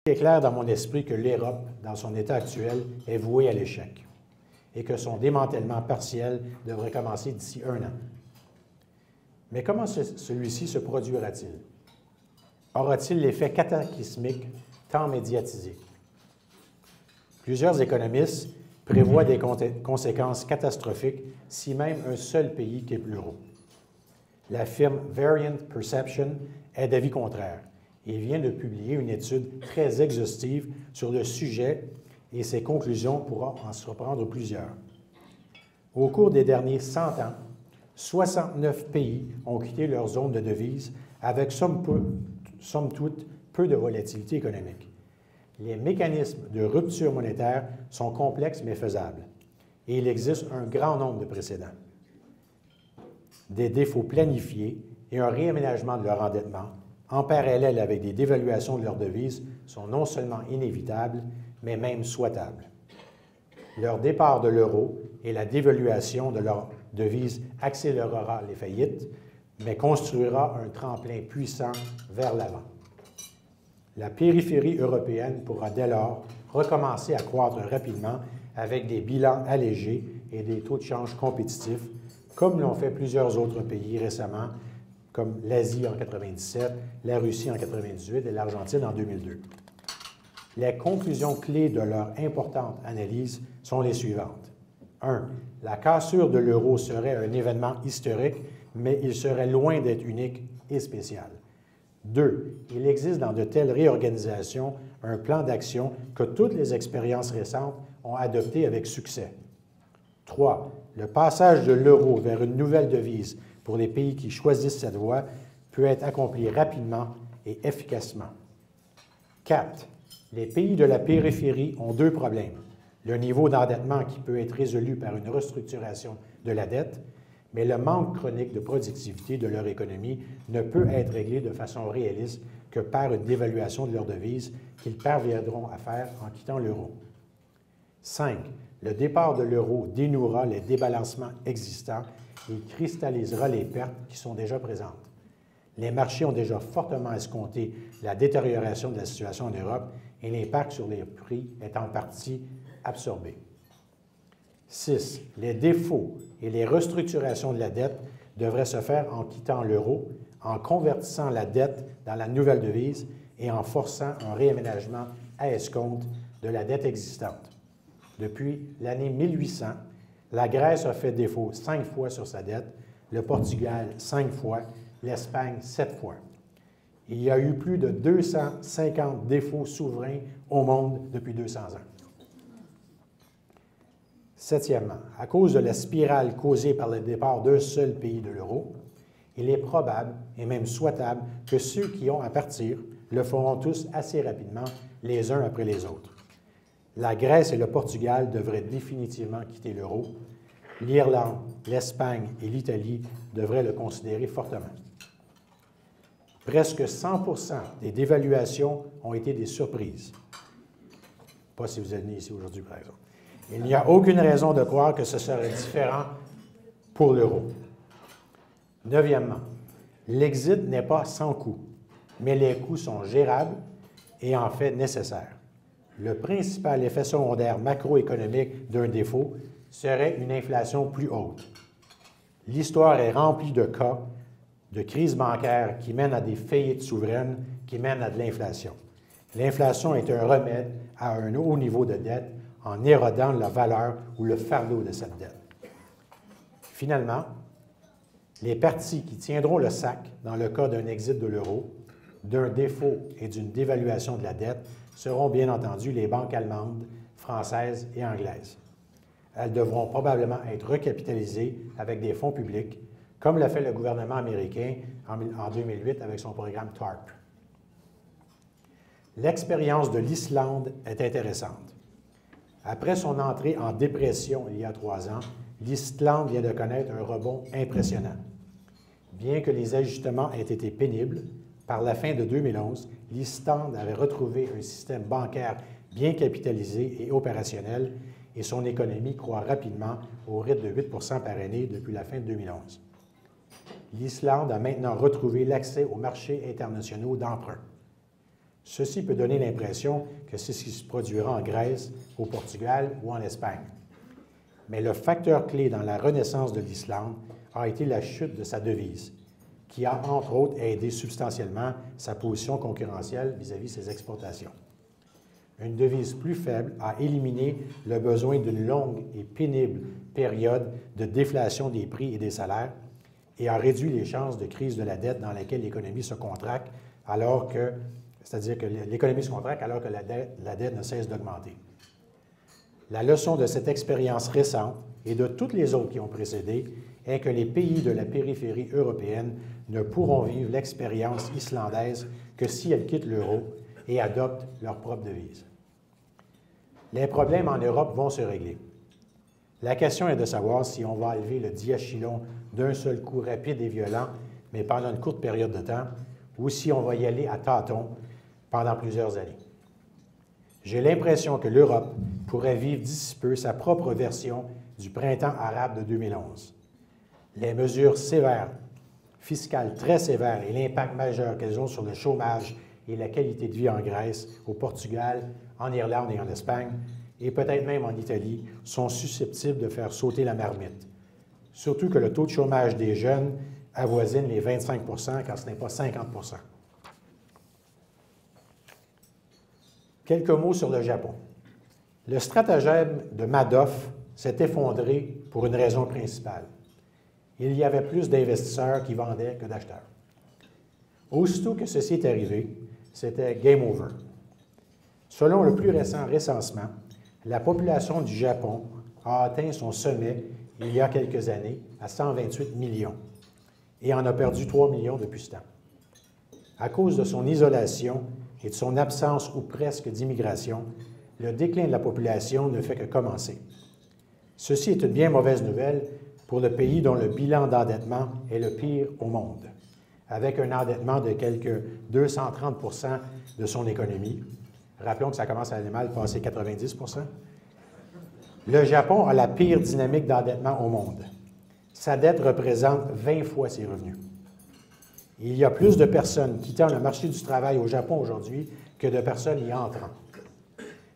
Il est clair dans mon esprit que l'Europe, dans son état actuel, est vouée à l'échec et que son démantèlement partiel devrait commencer d'ici 1 an. Mais comment celui-ci se produira-t-il? Aura-t-il l'effet cataclysmique tant médiatisé? Plusieurs économistes prévoient des conséquences catastrophiques si même un seul pays quitte l'euro. La firme Variant Perception est d'avis contraire et vient de publier une étude très exhaustive sur le sujet et ses conclusions pourront en surprendre plusieurs. Au cours des derniers 100 ans, 69 pays ont quitté leur zone de devise avec somme toute peu de volatilité économique. Les mécanismes de rupture monétaire sont complexes mais faisables et il existe un grand nombre de précédents. Des défauts planifiés et un réaménagement de leur endettement, en parallèle avec des dévaluations de leur devise, sont non seulement inévitables, mais même souhaitables. Leur départ de l'euro et la dévaluation de leur devise accélérera les faillites, mais construira un tremplin puissant vers l'avant. La périphérie européenne pourra dès lors recommencer à croître rapidement avec des bilans allégés et des taux de change compétitifs, comme l'ont fait plusieurs autres pays récemment, comme l'Asie en 1997, la Russie en 1998 et l'Argentine en 2002. Les conclusions clés de leur importante analyse sont les suivantes. 1. La cassure de l'euro serait un événement historique, mais il serait loin d'être unique et spécial. 2. Il existe dans de telles réorganisations un plan d'action que toutes les expériences récentes ont adopté avec succès. 3. Le passage de l'euro vers une nouvelle devise pour les pays qui choisissent cette voie peut être accompli rapidement et efficacement. 4. Les pays de la périphérie ont 2 problèmes. Le niveau d'endettement qui peut être résolu par une restructuration de la dette, mais le manque chronique de productivité de leur économie ne peut être réglé de façon réaliste que par une dévaluation de leur devise qu'ils parviendront à faire en quittant l'euro. 5. Le départ de l'euro dénouera les débalancements existants et cristallisera les pertes qui sont déjà présentes. Les marchés ont déjà fortement escompté la détérioration de la situation en Europe et l'impact sur les prix est en partie absorbé. 6. Les défauts et les restructurations de la dette devraient se faire en quittant l'euro, en convertissant la dette dans la nouvelle devise et en forçant un réaménagement à escompte de la dette existante. Depuis l'année 1800, la Grèce a fait défaut 5 fois sur sa dette, le Portugal 5 fois, l'Espagne 7 fois. Il y a eu plus de 250 défauts souverains au monde depuis 200 ans. Septièmement, à cause de la spirale causée par le départ d'un seul pays de l'euro, il est probable et même souhaitable que ceux qui ont à partir le feront tous assez rapidement, les uns après les autres. La Grèce et le Portugal devraient définitivement quitter l'euro. L'Irlande, l'Espagne et l'Italie devraient le considérer fortement. Presque 100% des dévaluations ont été des surprises. Pas si vous êtes venu ici aujourd'hui, par exemple. Il n'y a aucune raison de croire que ce serait différent pour l'euro. Neuvièmement, l'exit n'est pas sans coût, mais les coûts sont gérables et en fait nécessaires. Le principal effet secondaire macroéconomique d'un défaut serait une inflation plus haute. L'histoire est remplie de cas de crises bancaires qui mènent à des faillites souveraines, qui mènent à de l'inflation. L'inflation est un remède à un haut niveau de dette en érodant la valeur ou le fardeau de cette dette. Finalement, les parties qui tiendront le sac dans le cas d'un exit de l'euro, d'un défaut et d'une dévaluation de la dette seront bien entendu les banques allemandes, françaises et anglaises. Elles devront probablement être recapitalisées avec des fonds publics, comme l'a fait le gouvernement américain en 2008 avec son programme TARP. L'expérience de l'Islande est intéressante. Après son entrée en dépression il y a 3 ans, l'Islande vient de connaître un rebond impressionnant. Bien que les ajustements aient été pénibles, par la fin de 2011, l'Islande avait retrouvé un système bancaire bien capitalisé et opérationnel et son économie croît rapidement au rythme de 8 % par année depuis la fin de 2011. L'Islande a maintenant retrouvé l'accès aux marchés internationaux d'emprunt. Ceci peut donner l'impression que c'est ce qui se produira en Grèce, au Portugal ou en Espagne. Mais le facteur clé dans la renaissance de l'Islande a été la chute de sa devise, qui a entre autres aidé substantiellement sa position concurrentielle vis-à-vis ses exportations. Une devise plus faible a éliminé le besoin d'une longue et pénible période de déflation des prix et des salaires et a réduit les chances de crise de la dette dans laquelle l'économie se contracte c'est-à-dire que l'économie se contracte alors que la dette ne cesse d'augmenter. La leçon de cette expérience récente et de toutes les autres qui ont précédé est que les pays de la périphérie européenne ne pourront vivre l'expérience islandaise que si elles quittent l'euro et adoptent leur propre devise. Les problèmes en Europe vont se régler. La question est de savoir si on va élever le diachylon d'un seul coup rapide et violent, mais pendant une courte période de temps, ou si on va y aller à tâtons pendant plusieurs années. J'ai l'impression que l'Europe pourrait vivre d'ici peu sa propre version du printemps arabe de 2011. Les mesures sévères, fiscales très sévères et l'impact majeur qu'elles ont sur le chômage et la qualité de vie en Grèce, au Portugal, en Irlande et en Espagne, et peut-être même en Italie, sont susceptibles de faire sauter la marmite. Surtout que le taux de chômage des jeunes avoisine les 25 % quand ce n'est pas 50 %. Quelques mots sur le Japon. Le stratagème de Madoff s'est effondré pour une raison principale. Il y avait plus d'investisseurs qui vendaient que d'acheteurs. Aussitôt que ceci est arrivé, c'était game over. Selon le plus récent recensement, la population du Japon a atteint son sommet il y a quelques années à 128 millions et en a perdu 3 millions depuis ce temps. À cause de son isolation et de son absence ou presque d'immigration, le déclin de la population ne fait que commencer. Ceci est une bien mauvaise nouvelle pour le pays dont le bilan d'endettement est le pire au monde, avec un endettement de quelque 230 % de son économie. Rappelons que ça commence à aller mal, passer 90 %. Le Japon a la pire dynamique d'endettement au monde. Sa dette représente 20 fois ses revenus. Il y a plus de personnes quittant le marché du travail au Japon aujourd'hui que de personnes y entrant.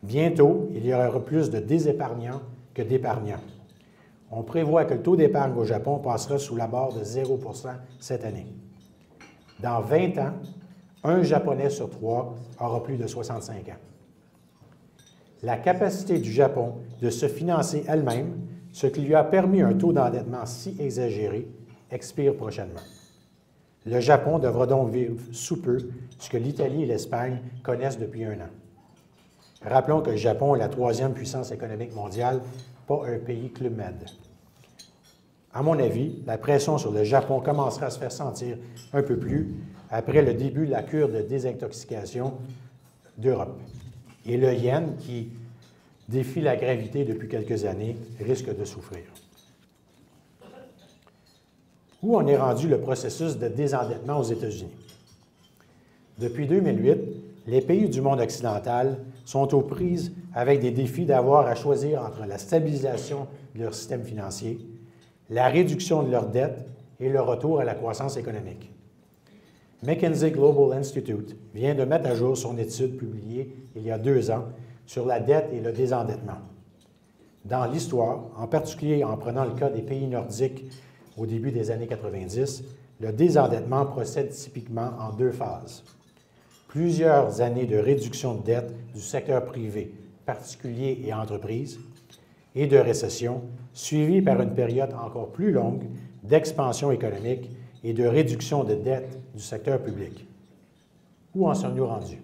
Bientôt, il y aura plus de désépargnants que d'épargnants. On prévoit que le taux d'épargne au Japon passera sous la barre de 0 % cette année. Dans 20 ans, un Japonais sur 3 aura plus de 65 ans. La capacité du Japon de se financer elle-même, ce qui lui a permis un taux d'endettement si exagéré, expire prochainement. Le Japon devra donc vivre sous peu ce que l'Italie et l'Espagne connaissent depuis 1 an. Rappelons que le Japon est la 3e puissance économique mondiale, pas un pays Club Med. À mon avis, la pression sur le Japon commencera à se faire sentir un peu plus après le début de la cure de désintoxication d'Europe. Et le yen, qui défie la gravité depuis quelques années, risque de souffrir. Où en est rendu le processus de désendettement aux États-Unis? Depuis 2008, les pays du monde occidental sont aux prises avec des défis d'avoir à choisir entre la stabilisation de leur système financier, la réduction de leur dette et le retour à la croissance économique. McKinsey Global Institute vient de mettre à jour son étude publiée il y a 2 ans sur la dette et le désendettement. Dans l'histoire, en particulier en prenant le cas des pays nordiques au début des années 90, le désendettement procède typiquement en 2 phases. Plusieurs années de réduction de dette du secteur privé, particulier et entreprises, et de récession, suivies par une période encore plus longue d'expansion économique et de réduction de dette du secteur public. Où en sommes-nous rendus?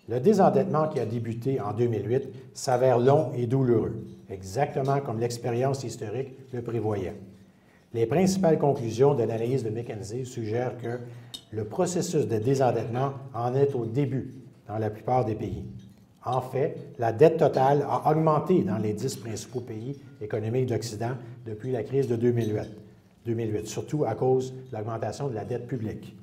Le désendettement qui a débuté en 2008 s'avère long et douloureux, exactement comme l'expérience historique le prévoyait. Les principales conclusions de l'analyse de McKinsey suggèrent que le processus de désendettement en est au début dans la plupart des pays. En fait, la dette totale a augmenté dans les 10 principaux pays économiques d'Occident depuis la crise de 2008, surtout à cause de l'augmentation de la dette publique.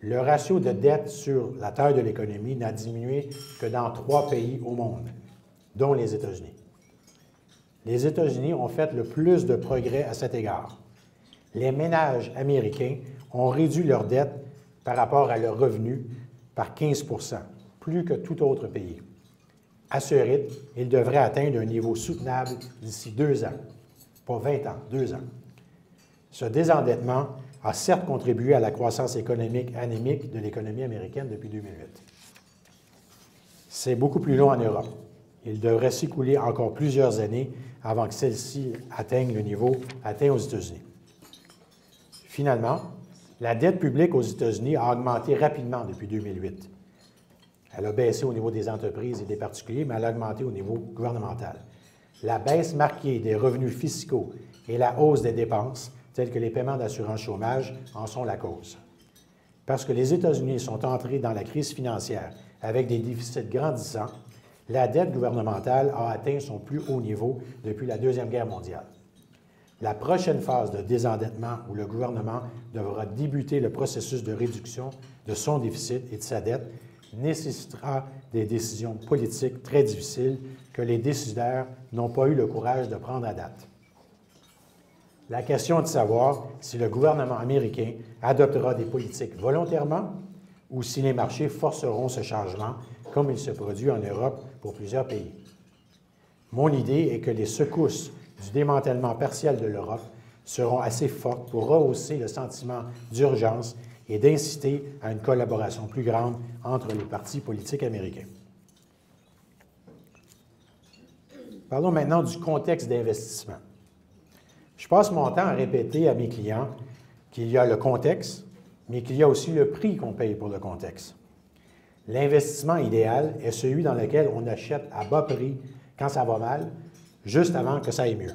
Le ratio de dette sur la taille de l'économie n'a diminué que dans 3 pays au monde, dont les États-Unis. Les États-Unis ont fait le plus de progrès à cet égard. Les ménages américains ont réduit leur dette par rapport à leurs revenus par 15 %, plus que tout autre pays. À ce rythme, il devrait atteindre un niveau soutenable d'ici 2 ans, pas 20 ans, 2 ans. Ce désendettement a certes contribué à la croissance économique anémique de l'économie américaine depuis 2008. C'est beaucoup plus long en Europe. Il devrait s'écouler encore plusieurs années avant que celle-ci atteigne le niveau atteint aux États-Unis. Finalement, la dette publique aux États-Unis a augmenté rapidement depuis 2008. Elle a baissé au niveau des entreprises et des particuliers, mais elle a augmenté au niveau gouvernemental. La baisse marquée des revenus fiscaux et la hausse des dépenses, telles que les paiements d'assurance chômage, en sont la cause. Parce que les États-Unis sont entrés dans la crise financière avec des déficits grandissants, la dette gouvernementale a atteint son plus haut niveau depuis la Deuxième Guerre mondiale. La prochaine phase de désendettement où le gouvernement devra débuter le processus de réduction de son déficit et de sa dette nécessitera des décisions politiques très difficiles que les décideurs n'ont pas eu le courage de prendre à date. La question est de savoir si le gouvernement américain adoptera des politiques volontairement ou si les marchés forceront ce changement, comme il se produit en Europe pour plusieurs pays. Mon idée est que les secousses du démantèlement partiel de l'Europe seront assez fortes pour rehausser le sentiment d'urgence et d'inciter à une collaboration plus grande entre les partis politiques américains. Parlons maintenant du contexte d'investissement. Je passe mon temps à répéter à mes clients qu'il y a le contexte, mais qu'il y a aussi le prix qu'on paye pour le contexte. L'investissement idéal est celui dans lequel on achète à bas prix quand ça va mal, juste avant que ça aille mieux.